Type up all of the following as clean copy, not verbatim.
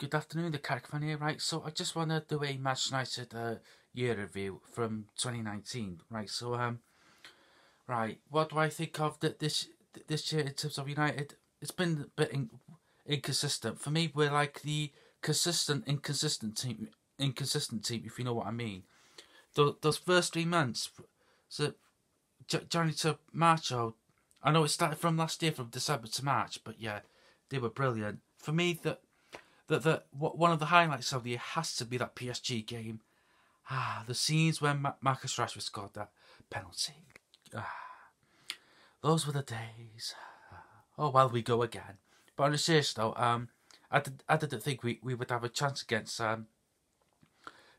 Good afternoon, the Carrick fan here, right? So I just want to do a Manchester United year review from 2019, right? So right, what do I think of this year in terms of United? It's been a bit inconsistent for me. We're like the inconsistent team, if you know what I mean. Those first 3 months, so January to March. Oh, I know it started from last year, from December to March, but yeah, they were brilliant. For me, one of the highlights of the year has to be that PSG game. The scenes when Marcus Rashford scored that penalty. Those were the days. Oh well, we go again. But on a serious note, I didn't think we would have a chance against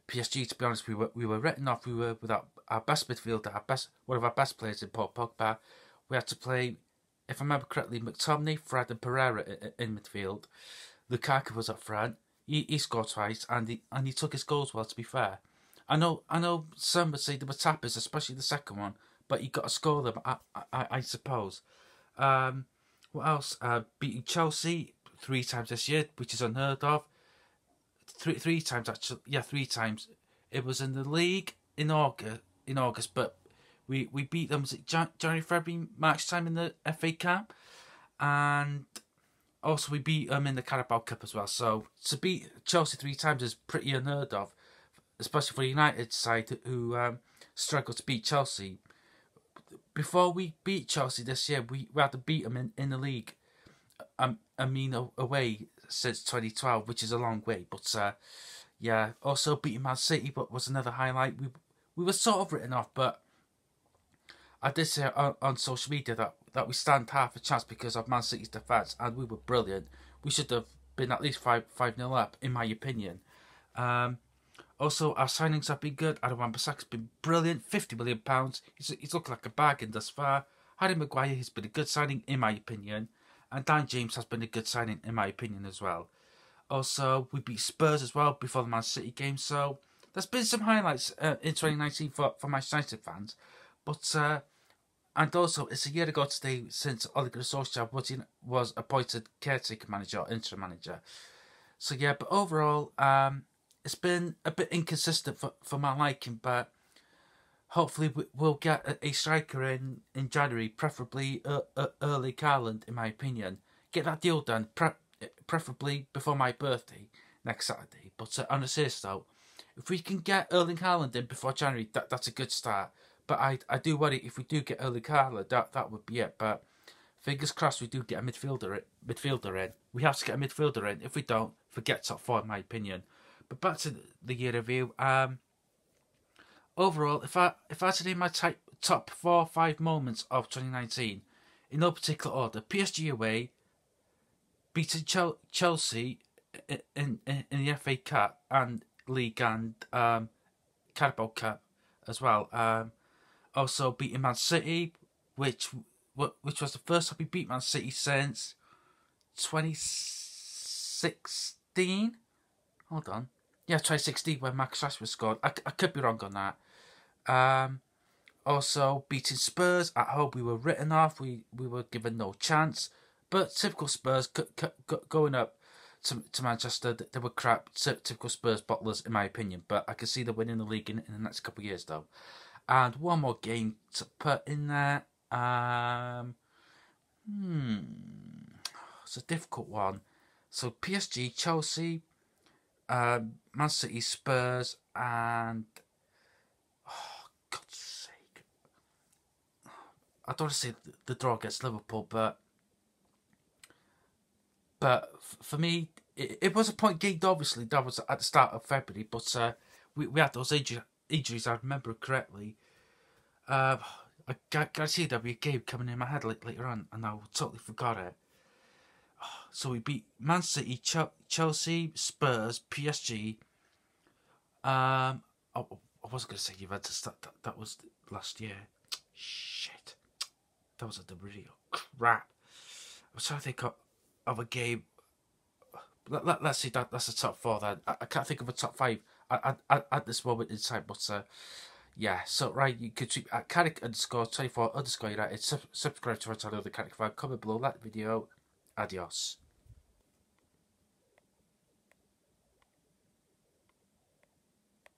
PSG. To be honest, we were written off. We were without our best midfielder, one of our best players in Paul Pogba. We had to play, if I remember correctly, McTominay, Fred, and Pereira in midfield. Lukaku was up front. He scored twice, and he took his goals well. To be fair, I know some would say they were tappers, especially the second one, but you got to score them. I suppose. What else? Beating Chelsea 3 times this year, which is unheard of. Three times actually. Yeah, 3 times. It was in the league in August, but we beat them. Was it January, February, March time in the FA Cup, and also we beat them in the Carabao Cup as well. So to beat Chelsea 3 times is pretty unheard of, especially for the United side who struggled to beat Chelsea. Before we beat Chelsea this year, we had to beat them in the league. Away since 2012, which is a long way. But yeah, also beating Man City, but was another highlight. We were sort of written off, but I did say on social media that we stand half a chance because of Man City's defence, and we were brilliant. We should have been at least 5-0 up, in my opinion. Also, our signings have been good. Adam Wan-Bissaka's been brilliant. £50 million. He's looked like a bargain thus far. Harry Maguire has been a good signing, in my opinion. And Dan James has been a good signing, in my opinion, as well. Also, we beat Spurs as well before the Man City game. So, there's been some highlights in 2019 for Manchester United fans. But, and also, it's a year ago today since Ole Gunnar Solskjaer was appointed caretaker manager or interim manager. So, yeah, but overall, it's been a bit inconsistent for my liking, but hopefully we'll get a striker in January, preferably Erling Haaland, in my opinion. Get that deal done, preferably before my birthday next Saturday. But on a serious note, if we can get Erling Haaland in before January, that's a good start. But I do worry if we do get Erling Haaland, that would be it. But fingers crossed we do get a midfielder in. We have to get a midfielder in. If we don't, forget top 4, in my opinion. But back to the year review. Overall, if I had to name my top 4 or 5 moments of 2019, in no particular order: PSG away, beating Chelsea in the FA Cup and League and Carabao Cup as well. Also beating Man City, which was the first time we beat Man City since 2016. Hold on. Yeah, 2016 when Marcus Rashford scored. I could be wrong on that. Also beating Spurs at home. We were written off. We were given no chance. But typical Spurs going up to Manchester. They were crap. Typical Spurs bottlers, in my opinion. But I can see them winning the league in the next couple of years, though. And one more game to put in there. It's a difficult one. So PSG, Chelsea, Man City, Spurs, and God's sake, I don't want to say the draw against Liverpool, but for me, it was a point gained. Obviously, that was at the start of February, but we had those injuries. I remember correctly. I guarantee there'll be a game coming in my head later on, and I totally forgot it. So we beat Man City, Chelsea, Spurs, PSG. I wasn't going to say Juventus. That was last year. Shit. That was a real crap. I was trying to think of a game. Let's see, that's the top 4 then. I can't think of a top 5 at this moment in time, but yeah, so right, you could tweet at Carrick_24_United. Subscribe to our channel, The Carrick Fan. Comment below, like the video. Adios.